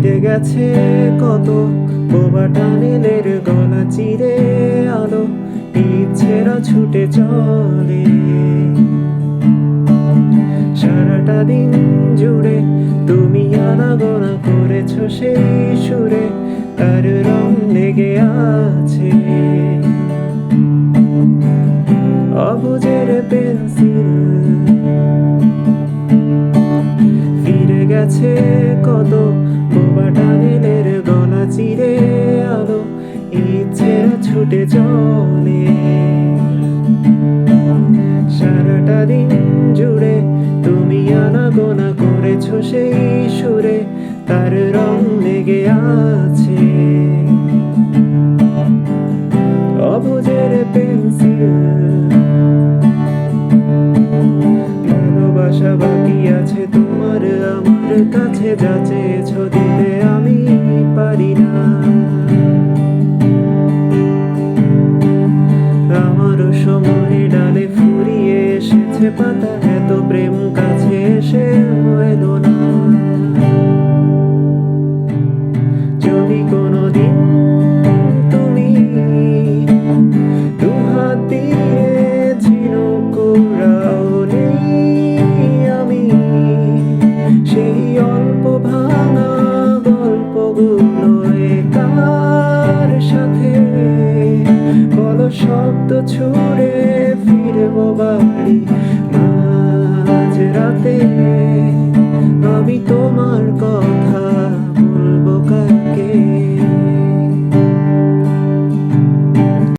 ফিরে গেছে কত বোবা টানেলের গলা চিরে আলো ইচ্ছেরা ছুটে চলে। সারাটা দিন জুড়ে তুমি আনাগোনা করেছ সেই সুরে, তার রং লেগে আছে অবুঝের পেন্সিল। ফিরে গেছে কত বোবা টানেলের গলা চিরে আলো ইচ্ছেরা ছুটে চলে। সারাটা দিন জুড়ে তুমি আনাগোনা করেছ সেই সুরে, তার রং লেগে আছে অবুঝের পেন্সিল। ভালোবাসা বাকি আছে তোমার আমার কাছে, যা চেয়েছ দিতে আমি পারি না। আমারও সময় ডালে ফুরিয়ে এসেছে পাতা, এত প্রেম কাছে এসে এলো না। যদি কোনোদিন তুমি দুহাত দিয়ে ঝিনুক কুড়াওনি, আমি সেই অল্প ভাঙা গল্পগুলো কার সাথে বলো শব্দ ছুড়ে ফিরবো বাড়ি।